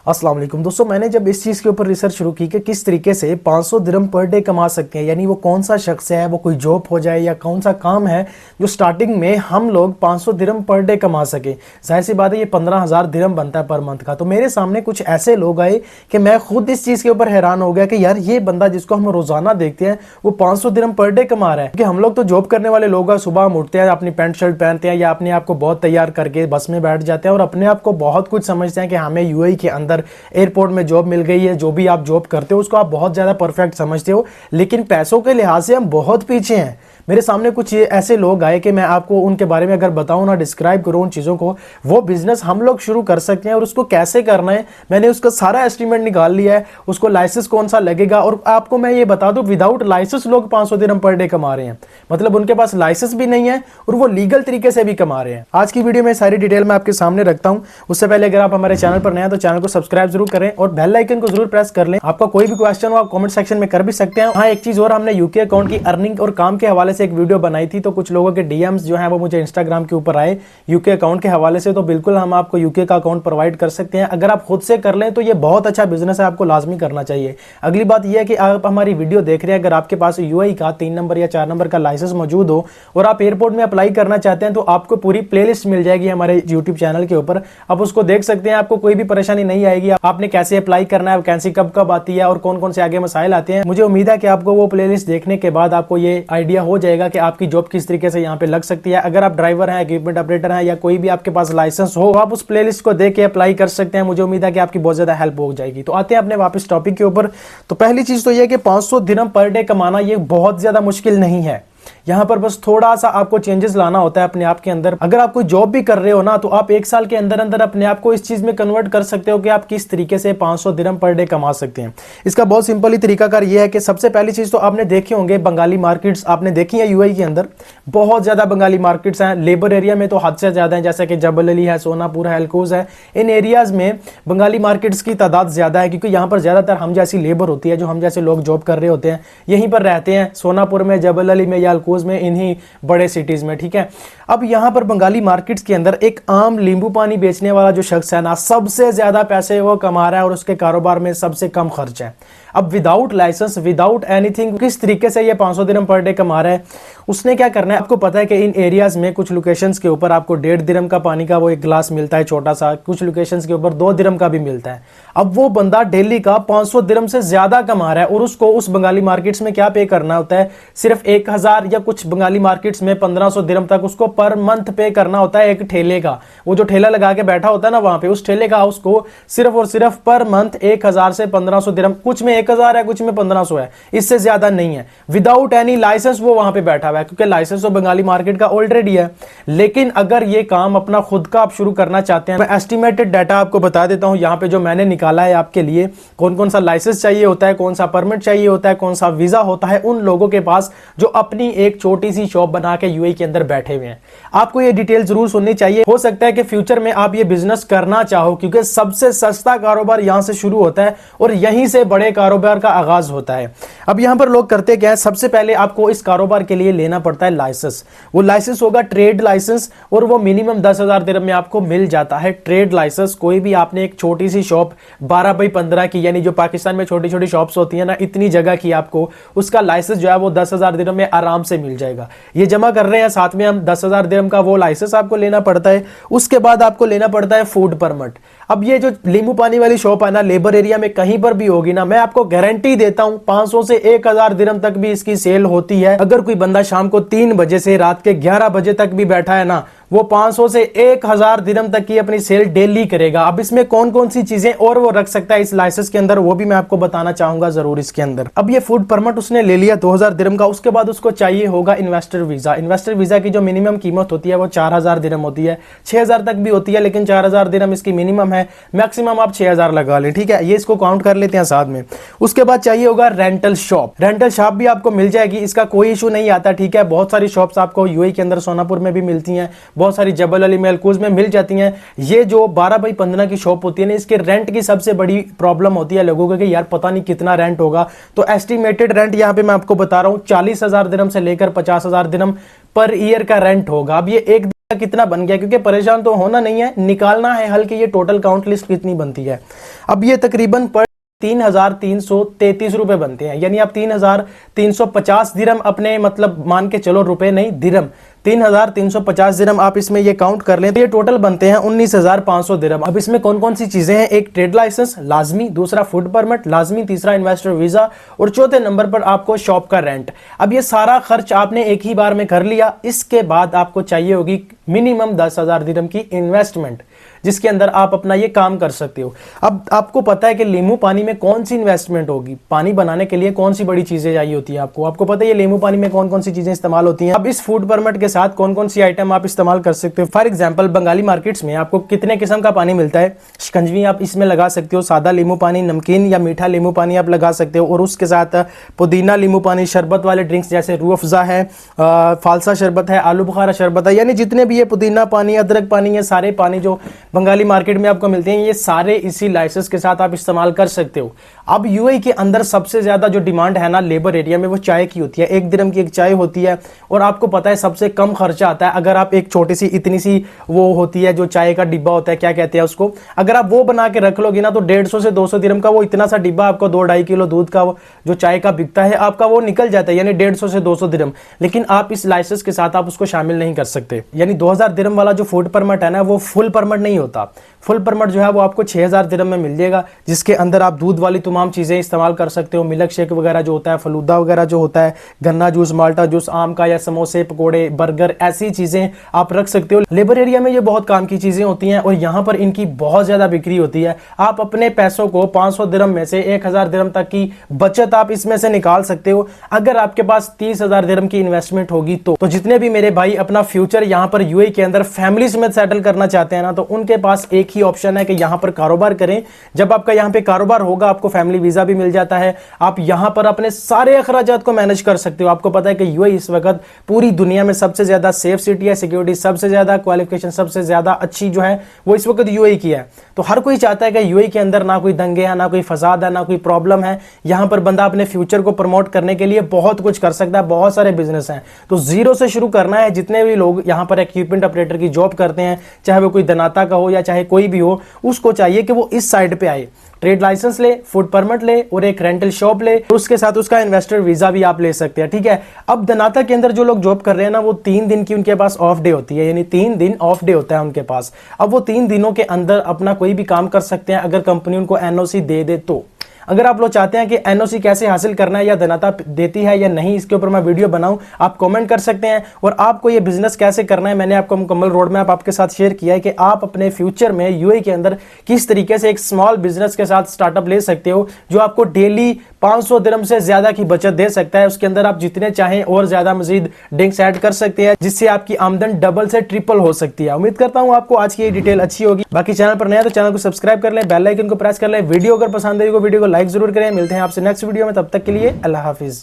अस्सलाम वालेकुम दोस्तों, मैंने जब इस चीज़ के ऊपर रिसर्च शुरू की कि किस तरीके से 500 दिरहम पर डे कमा सकते हैं, यानी वो कौन सा शख्स है, वो कोई जॉब हो जाए या कौन सा काम है जो स्टार्टिंग में हम लोग 500 दिरहम पर डे कमा सके। जाहिर सी बात है, ये 15,000 दिरहम बनता है पर मंथ का। तो मेरे सामने कुछ ऐसे लोग आए कि मैं खुद इस चीज़ के ऊपर हैरान हो गया कि यार ये बंदा जिसको हम रोजाना देखते हैं वो 500 दिरहम पर डे कमा रहा है। क्योंकि हम लोग तो जॉब करने वाले लोग हैं, सुबह हम उठते हैं, अपनी पैंट शर्ट पहनते हैं या अपने आप को बहुत तैयार करके बस में बैठ जाते हैं और अपने आप को बहुत कुछ समझते हैं कि हमें यूएई के अंदर एयरपोर्ट में जॉब मिल गई है। जो भी आप जॉब करते हो उसको आप बहुत ज्यादा परफेक्ट समझते हो, लेकिन पैसों के लिहाज से हम बहुत पीछे हैं। मेरे सामने कुछ ऐसे लोग आए कि मैं आपको उनके बारे में अगर बताऊं ना, डिस्क्राइब करूं उन चीज़ों को, वो बिजनेस हम लोग शुरू कर सकते हैं और उसको कैसे करना है मैंने उसका सारा एस्टीमेट निकाल लिया है। उसको लाइसेंस कौन सा लगेगा, और आपको मैं ये बता दूं विदाउट लाइसेंस लोग 500 दिरहम पर डे कमा रहे हैं। मतलब उनके पास लाइसेंस भी नहीं है और वो लीगल तरीके से भी कमा रहे हैं। आज की वीडियो में सारी डिटेल मैं आपके सामने रखता हूं। उससे पहले अगर आप हमारे चैनल पर नए हैं तो चैनल को सब्सक्राइब जरूर करें और बेल आइकन को जरूर प्रेस कर लें। आपका कोई भी क्वेश्चन हो आप कमेंट सेक्शन में कर भी सकते हैं। हाँ, एक चीज और, हमने यूके अकाउंट की अर्निंग और काम के हवाले से एक वीडियो बनाई थी, तो कुछ लोगों के डीएम्स जो हैं वो मुझे इंस्टाग्राम के ऊपर आए यूके अकाउंट के हवाले से। तो बिल्कुल हम आपको यूके का अकाउंट प्रोवाइड कर सकते हैं। अगर आप खुद से कर लें तो ये बहुत अच्छा बिजनेस है, आपको लाजमी करना चाहिए। अगली बात यह है कि आप हमारी वीडियो देख रहे हैं, अगर आपके पास यूएई का 3 नंबर या 4 नंबर का लाइसेंस मौजूद हो और आप एयरपोर्ट में अप्लाई करना चाहते हैं तो आपको पूरी प्लेलिस्ट मिल जाएगी हमारे यूट्यूब चैनल के ऊपर। आप उसको देख सकते हैं, आपको कोई भी परेशानी नहीं आएगी। आपने कैसे अप्लाई करना है, वैकेंसी कब कब आती है और कौन कौन से आगे मसाइल आते हैं। मुझे उम्मीद है कि आपको वो प्लेलिस्ट देखने के बाद आपको ये आइडिया हो जाएगा कि आपकी जॉब किस तरीके से यहाँ पे लग सकती है। अगर आप ड्राइवर हैं, इक्विपमेंट ऑपरेटर हैं या कोई भी आपके पास लाइसेंस हो, आप उस प्लेलिस्ट को देख के अप्लाई कर सकते हैं। मुझे उम्मीद है कि आपकी बहुत ज्यादा हेल्प हो जाएगी। तो आते हैं अपने वापस टॉपिक के ऊपर। तो पहली चीज तो यह कि 500 दिरहम पर डे कमाना ये बहुत ज्यादा मुश्किल नहीं है। यहां पर बस थोड़ा सा आपको चेंजेस लाना होता है अपने आप के अंदर। अगर आप कोई जॉब भी कर रहे हो ना, तो आप 1 साल के अंदर अंदर अपने आप को इस चीज में कन्वर्ट कर सकते हो कि आप किस तरीके से 500 दिरहम पर डे कमा सकते हैं। इसका बहुत सिंपल ही तरीकाकार यह है कि सबसे पहली चीज तो आपने देखे होंगे बंगाली मार्केट्स, आपने देखी है यूएई के अंदर बहुत ज्यादा बंगाली मार्केट्स हैं। लेबर एरिया में तो हद से ज्यादा है, जैसे कि जबल अली है, सोनापुर है, अलकूज है। इन एरियाज में बंगाली मार्केट्स की तादाद ज्यादा है क्योंकि यहाँ पर ज्यादातर हम जैसी लेबर होती है, जो हम जैसे लोग जॉब कर रहे होते हैं यहीं पर रहते हैं, सोनापुर में, जबल अली में या अलकूज में, इन्हीं बड़े सिटीज में। ठीक है, अब यहां पर बंगाली मार्केट्स के अंदर एक आम नींबू पानी बेचने वाला जो शख्स है ना, सबसे ज्यादा पैसे वो कमा रहा है और उसके कारोबार में सबसे कम खर्च है। अब विदाउट लाइसेंस, विदाउट एनीथिंग, किस तरीके से ये 500 दिरहम पर डे कमा रहा है, उसने क्या करना है। आपको पता है कि इन एरियाज में कुछ लोकेशंस के ऊपर आपको 1.5 दिरहम का पानी का वो एक गिलास मिलता है छोटा सा, कुछ लोकेशंस के ऊपर 2 दिरहम का भी मिलता है। अब वो बंदा डेली का 500 दिरहम से ज्यादा कमा रहा है और उसको उस बंगाली मार्केट्स में क्या पे करना होता है, सिर्फ 1000 या कुछ बंगाली मार्केट्स में 1500 दिरहम तक उसको पर मंथ पे करना होता है। एक ठेले का, वो जो ठेला लगा के बैठा होता है ना वहां पे, उस ठेले का उसको सिर्फ और सिर्फ पर मंथ 1000 से 1500 दिरहम, कुछ में 1000 है, कुछ में 1500 है, इससे ज्यादा नहीं है। विदाउट एनी लाइसेंस वो वहां पे बैठा हुआ है, क्योंकि लाइसेंस तो बंगाली मार्केट का ऑलरेडी है। लेकिन अगर ये काम अपना खुद का आप शुरू करना चाहते हैं, मैं एस्टिमेटेड डाटा आपको बता देता हूं यहां पे जो मैंने निकाला है आपके लिए। कौन कौन सा लाइसेंस चाहिए होता है, कौन सा परमिट चाहिए होता है, कौन सा वीजा होता है उन लोगों के पास जो अपनी एक छोटी सी शॉप बना के यूएई के अंदर बैठे हुए हैं। आपको ये डिटेल जरूर सुननी चाहिए। हो सकता है कि फ्यूचर में आप ये बिजनेस करना चाहो, क्योंकि सबसे सस्ता कारोबार यहां से शुरू होता है और यहीं से बड़े कारोबार का आगाज होता है। अब यहां पर लोग करते क्या है, सबसे पहले आपको इस कारोबार के लिए लेना पड़ता है लाइसेंस। वो लाइसेंस होगा ट्रेड लाइसेंस और वो मिनिमम 10,000 दिरहम में आपको मिल जाता है। ट्रेड लाइसेंस, कोई भी आपने एक छोटी सी शॉप 12 बाई 15 की, यानी जो पाकिस्तान में छोटी छोटी शॉप्स होती है ना, इतनी जगह की, आपको उसका लाइसेंस जो है वो 10,000 दिरहम में आराम से मिल जाएगा। ये जमा कर रहे हैं, साथ में हम 10,000 दिरहम का वो लाइसेंस आपको लेना पड़ता है। उसके बाद आपको लेना पड़ता है फूड परमिट। अब ये जो नींबू पानी वाली शॉप है ना, लेबर एरिया में कहीं पर भी होगी ना, मैं आपको गारंटी देता हूं 500 से 1000 दिरहम तक भी इसकी सेल होती है। अगर कोई बंदा शाम को 3 बजे से रात के 11 बजे तक भी बैठा है ना, वो 500 से 1000 दिरहम तक की अपनी सेल डेली करेगा। अब इसमें कौन कौन सी चीजें और वो रख सकता है इस लाइसेंस के अंदर, वो भी मैं आपको बताना चाहूंगा जरूर इसके अंदर। अब ये फूड परमिट उसने ले लिया 2000 दिरहम का, उसके बाद उसको चाहिए होगा इन्वेस्टर वीजा। इन्वेस्टर वीजा की जो मिनिमम कीमत होती है वो 4000 दिरहम होती है, 6000 तक भी होती है, लेकिन 4000 दिरहम इसकी मिनिमम है। मैक्सिमम आप 6000 लगा लें, ठीक है, ये इसको काउंट कर लेते हैं साथ में। उसके बाद चाहिए होगा रेंटल शॉप। रेंटल शॉप भी आपको मिल जाएगी, इसका कोई इशू नहीं आता, ठीक है। बहुत सारी शॉप्स आपको यूएई के अंदर सोनापुर में भी मिलती हैं, बहुत सारी जबल अली में, अलकूज में मिल जाती हैं। ये जो 12 बाई 15 की शॉप होती है ना, इसके रेंट की सबसे बड़ी प्रॉब्लम होती है लोगों को कि यार पता नहीं कितना रेंट होगा। तो एस्टिमेटेड रेंट यहां पे मैं आपको बता रहा हूं 40,000 दिरहम से लेकर 50,000 दिरहम पर ईयर का रेंट होगा। अब ये एक कितना बन गया, क्योंकि परेशान तो होना नहीं है, निकालना है हल कि ये टोटल काउंट लिस्ट कितनी बनती है। अब ये तकरीबन पर 3,333 रुपए बनते हैं, यानी आप 3,350 दिरहम अपने मतलब मान के चलो, रुपए नहीं दिरहम, 3,350 दिरहम आप इसमें ये काउंट कर लें तो ये टोटल बनते हैं 19,500 दिरहम। अब इसमें कौन कौन सी चीजें हैं, एक ट्रेड लाइसेंस लाजमी, दूसरा फूड परमिट लाजमी, तीसरा इन्वेस्टर वीजा और चौथे नंबर पर आपको शॉप का रेंट। अब ये सारा खर्च आपने एक ही बार में कर लिया, इसके बाद आपको चाहिए होगी मिनिमम 10,000 दिरहम की इन्वेस्टमेंट, जिसके अंदर आप अपना ये काम कर सकते हो। अब आपको पता है कि लीमू पानी में कौन सी इन्वेस्टमेंट होगी, पानी बनाने के लिए कौन सी बड़ी चीजें चाहिए होती है आपको पता है ये लीमू पानी में कौन कौन सी चीजें इस्तेमाल होती हैं। अब इस फूड परमिट के साथ कौन कौन सी आइटम आप इस्तेमाल कर सकते हो। फॉर एग्जांपल बंगाली मार्केट्स में आपको कितने किस्म का पानी मिलता है, शिकंजवी आप इसमें लगा सकते हो, सादा लीमू पानी, नमकीन या मीठा लीमू पानी आप लगा सकते हो, और उसके साथ पुदीना लीमू पानी, शरबत वाले ड्रिंक्स जैसे रूह अफ़ज़ा है, फालसा शरबत है, आलू बुखारा शरबत है, यानी जितने भी ये पुदीना पानी, अदरक पानी, ये सारे पानी जो बंगाली मार्केट में आपको मिलते हैं, ये सारे इसी लाइसेंस के साथ आप इस्तेमाल कर सकते हो। अब यूएई के अंदर सबसे ज्यादा जो डिमांड है ना लेबर एरिया में, वो चाय की होती है। 1 दिरहम की एक चाय होती है, और आपको पता है सबसे कम खर्चा आता है अगर आप एक छोटी सी इतनी सी वो होती है जो चाय का डिब्बा होता है, क्या कहते हैं उसको, अगर आप वो बना के रख लोगे ना तो 150 से 200 दिरहम का वो इतना सा डिब्बा आपको 2-2.5 किलो दूध का जो चाय का बिकता है आपका वो निकल जाता है, यानी 150 से 200 दिरहम। लेकिन आप इस लाइसेंस के साथ आप उसको शामिल नहीं कर सकते। यानी 2000 दिरहम वाला जो फूड परमिट है ना, वो फुल परमिट नहीं होता। फुल परमिट जो है वो आपको 6000 दिरहम में मिल जाएगा, जिसके अंदर आप दूध वाली तमाम चीजें इस्तेमाल कर सकते हो, मिल्क शेक वगैरह जो होता है, फलूदा वगैरह जो होता है, गन्ना जूस, माल्टा जूस, आम का, या समोसे, पकोड़े, बर्गर, ऐसी चीजें आप रख सकते हो। लेबर एरिया में ये बहुत काम की चीजें होती हैं, और यहाँ पर इनकी बहुत ज्यादा बिक्री होती है। आप अपने पैसों को 500 दिरहम में से 1000 दिरहम तक की बचत आप इसमें से निकाल सकते हो, अगर आपके पास 30,000 दिरहम की इन्वेस्टमेंट होगी तो जितने भी मेरे भाई अपना फ्यूचर यहाँ पर यूएई के अंदर फैमिली समेत सेटल करना चाहते हैं ना, तो उनके पास एक ही ऑप्शन है कि यहाँ पर कारोबार करें। जब आपका यहाँ पे कारोबार होगा, आपको फैमिली वीजा भी मिल जाता है, आप यहाँ पर अपने सारे अखराजात को मैनेज कर सकते हो। आपको पता है कि यूएई इस वक्त पूरी दुनिया में सबसे ज्यादा सेफ सिटी है, सिक्योरिटी सबसे ज्यादा, क्वालिफिकेशन सबसे ज्यादा अच्छी जो है वो इस वक्त यूएई की है। तो हर कोई चाहता है कि यूएई के अंदर ना कोई दंगे हैं, ना कोई फसाद है, ना कोई प्रॉब्लम है। यहाँ पर बंदा अपने फ्यूचर को प्रमोट करने के लिए बहुत कुछ कर सकता है, बहुत सारे बिजनेस हैं। तो जीरो से शुरू करना है। जितने भी लोग यहाँ पर इक्विपमेंट ऑपरेटर की जॉब करते हैं, चाहे वो कोई दनाता का हो या चाहे कोई भी हो, उसको चाहिए कि वो इस साइड पे आए, ट्रेड लाइसेंस ले, फूड परमिट ले और एक रेंटल शॉप ले, उसके साथ उसका इन्वेस्टर वीजा भी आप ले सकते हैं। ठीक है। अब दनाता के अंदर जो लोग जॉब कर रहे हैं ना, वो 3 दिन की उनके पास ऑफ डे होती है, यानी 3 दिन ऑफ डे होता है उनके पास। अब वो 3 दिनों के अंदर अपना कोई भी काम कर सकते हैं, अगर कंपनी उनको एनओसी दे दे तो। अगर आप लोग चाहते हैं कि एनओसी कैसे हासिल करना है या दनाता देती है या नहीं, इसके ऊपर मैं वीडियो बनाऊं, आप कमेंट कर सकते हैं। और आपको ये बिजनेस कैसे करना है, मैंने आपको मुकम्मल रोड मैप आपके साथ शेयर किया है कि आप अपने फ्यूचर में यूएई के अंदर किस तरीके से एक स्मॉल बिजनेस के साथ स्टार्टअप ले सकते हो, जो आपको डेली 500 दिरहम से ज्यादा की बचत दे सकता है। उसके अंदर आप जितने चाहें और ज्यादा मजीद ड्रिंक्स ऐड कर सकते हैं, जिससे आपकी आमदन डबल से ट्रिपल हो सकती है। उम्मीद करता हूं आपको आज की ये डिटेल अच्छी होगी। बाकी चैनल पर नया तो चैनल को सब्सक्राइब कर लें, बेल आइकन को प्रेस कर लें। वीडियो अगर पसंद आई हो वीडियो को लाइक जरूर करें। मिलते हैं आपसे नेक्स्ट वीडियो में, तब तक के लिए अल्लाह हाफिज।